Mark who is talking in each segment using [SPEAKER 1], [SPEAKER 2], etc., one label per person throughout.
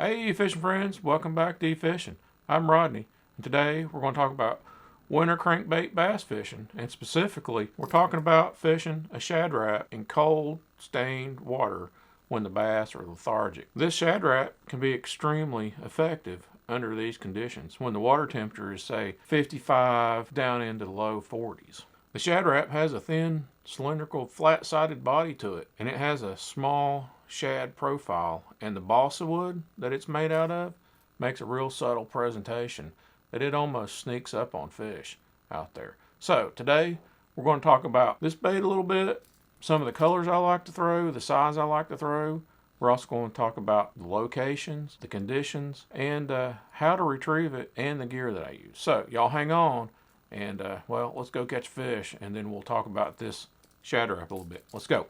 [SPEAKER 1] Hey fishing friends, welcome back to E-Fishing. I'm Rodney, and today we're going to talk about winter crankbait bass fishing, and specifically we're talking about fishing a shad rap in cold, stained water when the bass are lethargic. This shad rap can be extremely effective under these conditions when the water temperature is, say, 55 down into the low 40s. The shad rap has a thin, cylindrical, flat-sided body to it, and it has a small shad profile, and the balsa wood that it's made out of makes a real subtle presentation that it almost sneaks up on fish out there. So today we're going to talk about this bait a little bit, some of the colors I like to throw, the size I like to throw. We're also going to talk about the locations, the conditions, and how to retrieve it, and the gear that I use. So y'all hang on, and well, let's go catch fish, and then we'll talk about this shad rap a little bit. Let's go.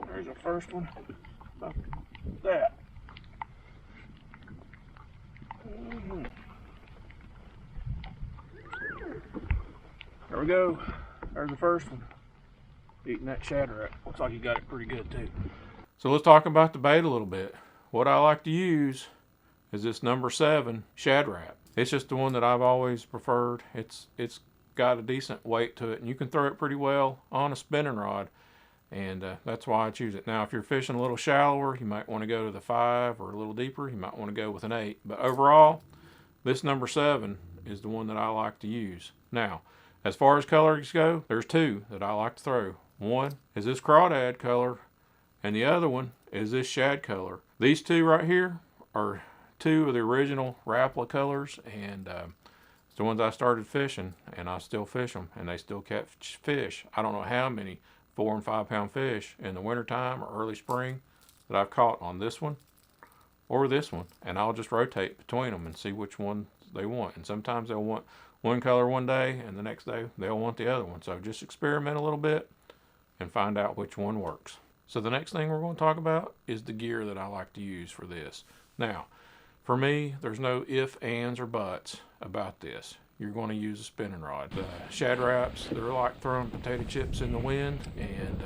[SPEAKER 1] There's the first one. About that. There we go. There's the first one. Eating that shad rap. Looks like you got it pretty good too. So let's talk about the bait a little bit. What I like to use is this number 7 shad rap. It's just the one that I've always preferred. It's got a decent weight to it, and you can throw it pretty well on a spinning rod, and that's why I choose it. Now if you're fishing a little shallower, you might want to go to the 5, or a little deeper you might want to go with an 8, but overall this number 7 is the one that I like to use. Now as far as colors go, there's 2 that I like to throw. One is this crawdad color, and the other one is this shad color. These 2 right here are 2 of the original Rapala colors, and it's the ones I started fishing, and I still fish them, and they still catch fish. I don't know how many 4 and 5 pound fish in the wintertime or early spring that I've caught on this one or this one, and I'll just rotate between them and see which one they want. And sometimes they'll want one color one day, and the next day they'll want the other one. So just experiment a little bit and find out which one works. So the next thing we're going to talk about is the gear that I like to use for this. Now, for me, there's no ifs, ands, or buts about this. You're going to use a spinning rod. The shad raps, they're like throwing potato chips in the wind, and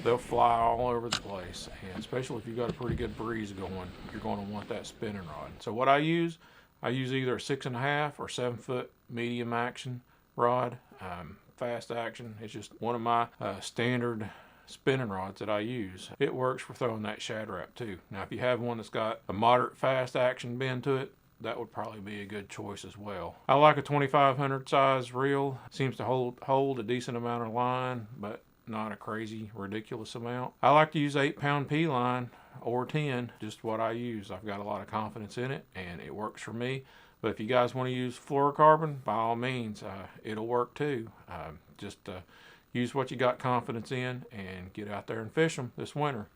[SPEAKER 1] they'll fly all over the place. And especially if you've got a pretty good breeze going, you're going to want that spinning rod. So what I use either a 6.5 or 7-foot medium action rod, fast action. It's just one of my standard spinning rods that I use. It works for throwing that shad rap too. Now if you have one that's got a moderate fast action bend to it, that would probably be a good choice as well. I like a 2500 size reel. It seems to hold a decent amount of line, but not a crazy ridiculous amount. I like to use 8-pound P line or 10, just what I use. I've got a lot of confidence in it, and it works for me. But if you guys want to use fluorocarbon, by all means, it'll work too. Just use what you got confidence in and get out there and fish them this winter.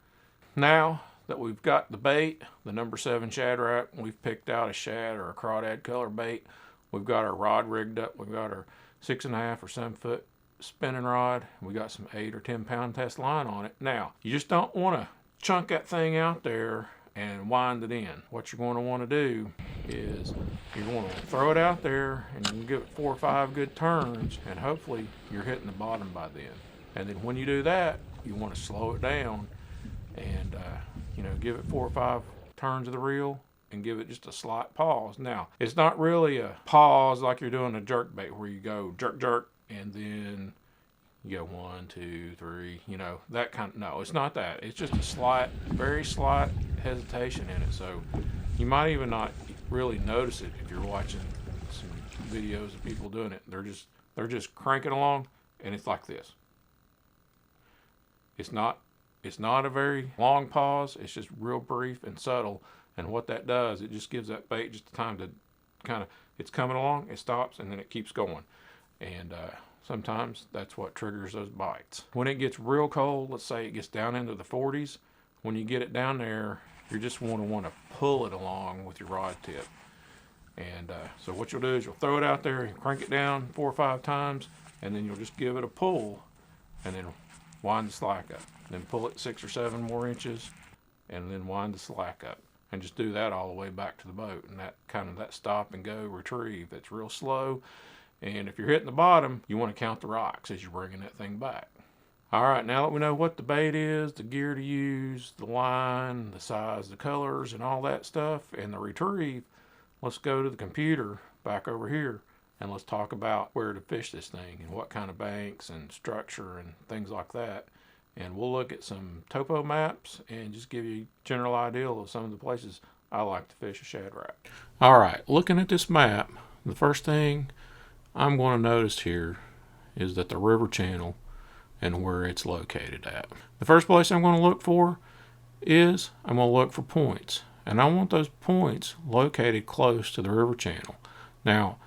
[SPEAKER 1] Now that we've got the bait, the number 7 shad rap, we've picked out a shad or a crawdad color bait. We've got our rod rigged up. We've got our 6.5 or 7-foot spinning rod. We got some 8 or 10 pound test line on it. Now, you just don't want to chunk that thing out there and wind it in. What you're going to want to do is you're going to throw it out there, and you can give it 4 or 5 good turns, and hopefully you're hitting the bottom by then. And then when you do that, you want to slow it down and give it 4 or 5 turns of the reel and give it just a slight pause. Now it's not really a pause like you're doing a jerk bait where you go jerk jerk and then you go 1 2 3, that kind of. No, it's not that. It's just a slight, very slight hesitation in it. So you might even not really notice it if you're watching some videos of people doing it. They're just cranking along, and it's like this. It's not a very long pause. It's just real brief and subtle. And what that does, it just gives that bait just time to kind of, it's coming along, it stops, and then it keeps going. And sometimes that's what triggers those bites. When it gets real cold, let's say it gets down into the 40s, when you get it down there, you just want to pull it along with your rod tip. And so what you'll do is you'll throw it out there and crank it down 4 or 5 times, and then you'll just give it a pull, and then wind the slack up. Then pull it 6 or 7 more inches, and then wind the slack up. And just do that all the way back to the boat. And that kind of that stop and go retrieve, that's real slow. And if you're hitting the bottom, you want to count the rocks as you're bringing that thing back. All right, now that we know what the bait is, the gear to use, the line, the size, the colors, and all that stuff, and the retrieve, let's go to the computer back over here, and let's talk about where to fish this thing and what kind of banks and structure and things like that. And we'll look at some topo maps and just give you a general idea of some of the places I like to fish a shad rap. All right, looking at this map, the first thing I'm going to notice here is that the river channel and where it's located at. The first place I'm going to look for is I'm going to look for points. And I want those points located close to the river channel. Now,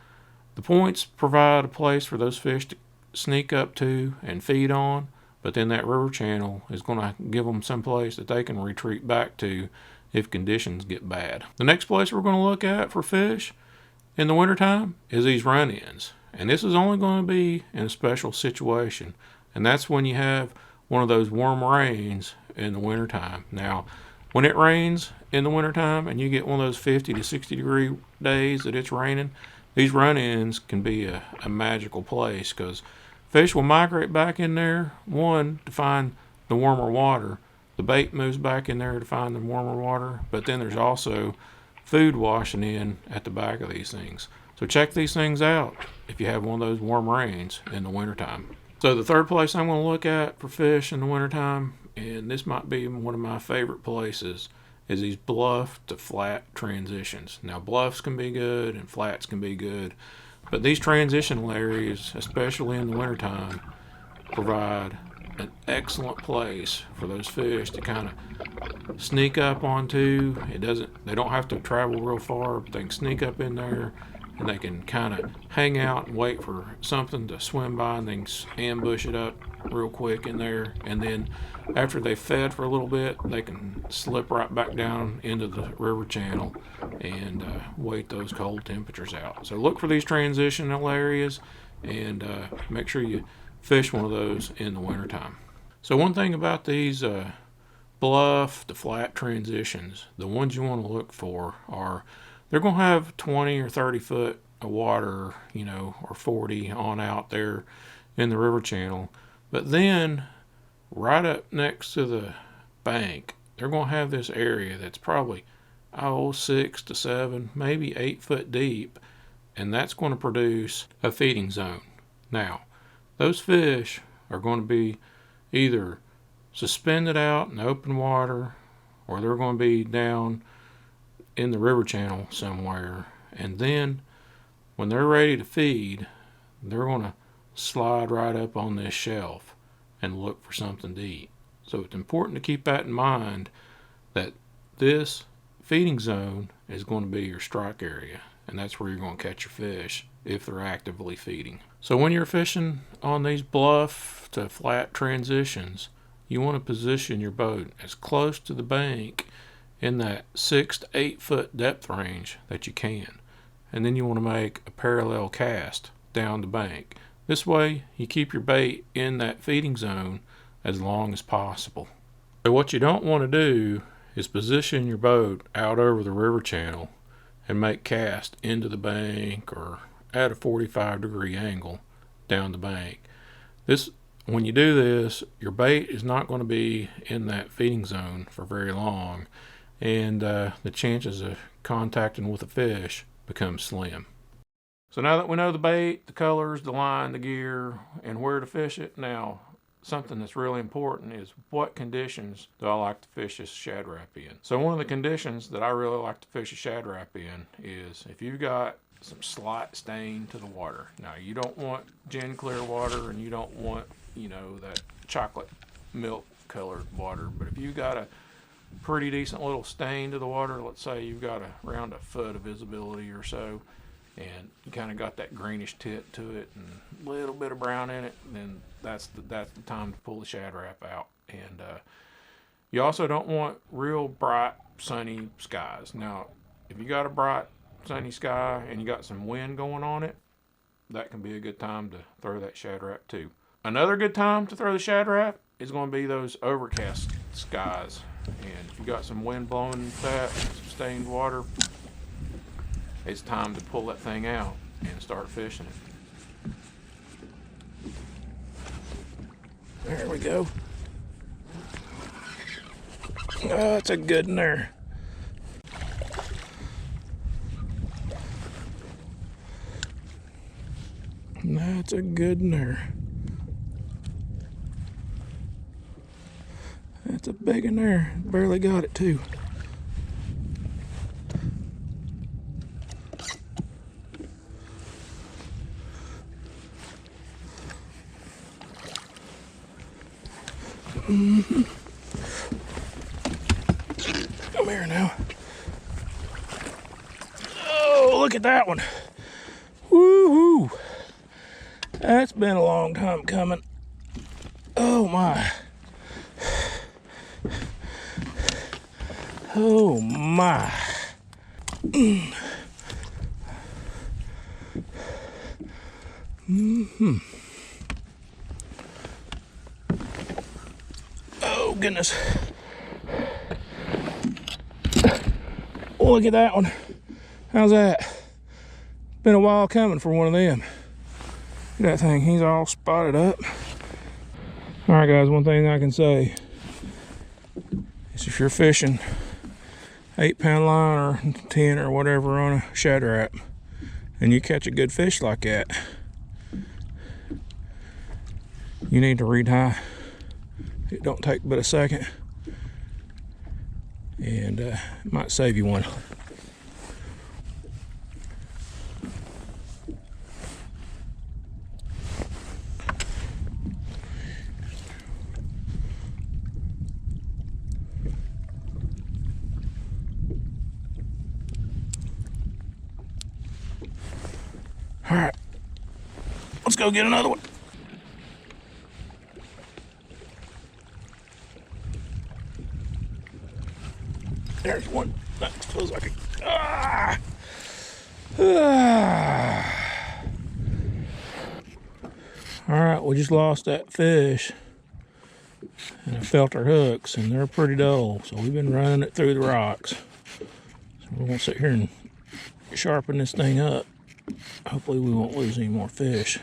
[SPEAKER 1] the points provide a place for those fish to sneak up to and feed on, but then that river channel is going to give them some place that they can retreat back to if conditions get bad. The next place we're going to look at for fish in the wintertime is these run-ins. And this is only going to be in a special situation. And that's when you have one of those warm rains in the wintertime. Now, when it rains in the wintertime and you get one of those 50 to 60 degree days that it's raining, these run-ins can be a magical place because fish will migrate back in there, one, to find the warmer water. The bait moves back in there to find the warmer water, but then there's also food washing in at the back of these things. So check these things out if you have one of those warm rains in the wintertime. So the third place I'm going to look at for fish in the wintertime, and this might be one of my favorite places, is these bluff to flat transitions. Now bluffs can be good and flats can be good, but these transitional areas, especially in the wintertime, provide an excellent place for those fish to kind of sneak up onto. They don't have to travel real far, but they can sneak up in there and they can kind of hang out and wait for something to swim by, and they can ambush it up real quick in there. And then after they've fed for a little bit, they can slip right back down into the river channel and wait those cold temperatures out. So look for these transitional areas and make sure you fish one of those in the wintertime. So one thing about these bluff to flat transitions, the ones you want to look for are they're going to have 20 or 30 foot of water, or 40 on out there in the river channel. But then right up next to the bank, they're going to have this area that's probably 6 to 7, maybe 8 foot deep, and that's going to produce a feeding zone. Now, those fish are going to be either suspended out in open water, or they're going to be down in the river channel somewhere. And then when they're ready to feed, they're going to slide right up on this shelf and look for something to eat. So it's important to keep that in mind, that this feeding zone is going to be your strike area, and that's where you're going to catch your fish if they're actively feeding. So when you're fishing on these bluff to flat transitions, you want to position your boat as close to the bank in that 6 to 8 foot depth range that you can. And then you want to make a parallel cast down the bank. This way you keep your bait in that feeding zone as long as possible. So what you don't want to do is position your boat out over the river channel and make cast into the bank or at a 45 degree angle down the bank. When you do this, your bait is not going to be in that feeding zone for very long, and the chances of contacting with a fish become slim. So now that we know the bait, the colors, the line, the gear, and where to fish it, now something that's really important is what conditions do I like to fish this shad rap in. So one of the conditions that I really like to fish a shad rap in is if you've got some slight stain to the water. Now you don't want gin clear water, and you don't want that chocolate milk colored water, but if you've got a pretty decent little stain to the water, let's say you've got around a foot of visibility or so, and you kind of got that greenish tint to it and a little bit of brown in it, then that's the time to pull the shad rap out. And you also don't want real bright sunny skies. Now if you got a bright sunny sky and you got some wind going on it, that can be a good time to throw that shad rap too. Another good time to throw the shad rap is going to be those overcast skies. And if you got some wind blowing that, some stained water, it's time to pull that thing out and start fishing it. There we go. Oh, that's a good one there. That's a good one there. That's a big one there. Barely got it too. Come here now. Oh, look at that one. Woo-hoo. That's been a long time coming. Oh my. Oh my. Oh goodness. Look at that one. How's that? Been a while coming for one of them. Look at that thing, he's all spotted up. All right guys, one thing I can say is if you're fishing 8-pound line or 10 or whatever on a Shad Rap and you catch a good fish like that, you need to read high. It don't take but a second, and it might save you one. All right, let's go get another one. There's one. That feels like a... All right, we just lost that fish, and I felt our hooks, and they're pretty dull, so we've been running it through the rocks. So we're gonna sit here and sharpen this thing up. Hopefully we won't lose any more fish.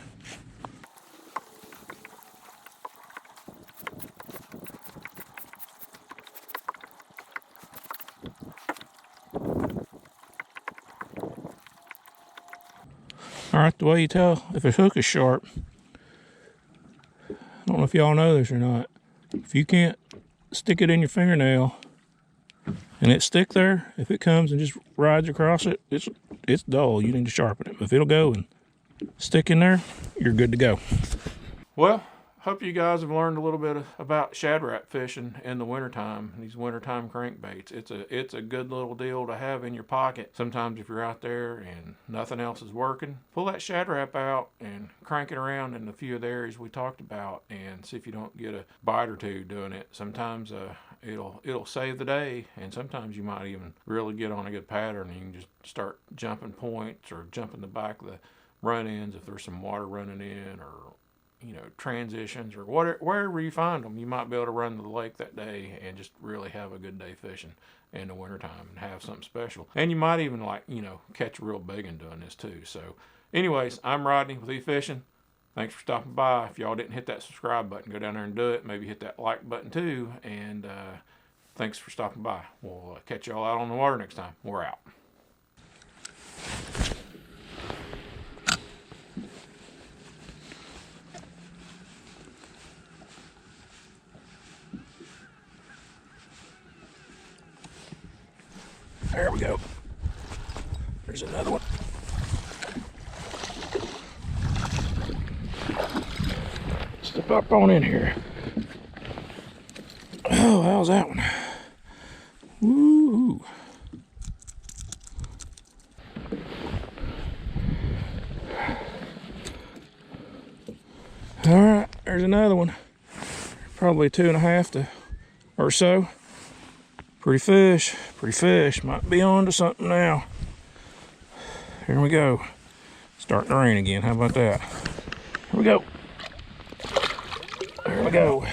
[SPEAKER 1] All right, the way you tell if a hook is sharp, I don't know if y'all know this or not, if you can't stick it in your fingernail and it stick there, if it comes and just rides across it, it's dull. You need to sharpen it. But if it'll go and stick in there, you're good to go. Well, hope you guys have learned a little bit about Shad Rap fishing in the wintertime, these wintertime crankbaits. It's a good little deal to have in your pocket. Sometimes if you're out there and nothing else is working, pull that Shad Rap out and crank it around in a few of the areas we talked about and see if you don't get a bite or two doing it. Sometimes it'll save the day, and sometimes you might even really get on a good pattern and you can just start jumping points or jumping the back of the run-ins if there's some water running in, or transitions, or wherever you find them. You might be able to run to the lake that day and just really have a good day fishing in the wintertime and have something special. And you might even catch a real big one doing this too. So anyways, I'm Rodney with eFishing. Thanks for stopping by. If y'all didn't hit that subscribe button, go down there and do it. Maybe hit that like button too. And thanks for stopping by. We'll catch y'all out on the water next time. We're out. There we go. There's another one. Step up on in here. Oh, how's that one? Woo! All right, there's another one. Probably 2.5 or so. Pretty fish. Might be on to something now. Here we go. Starting to rain again. How about that? Here we go. There we go.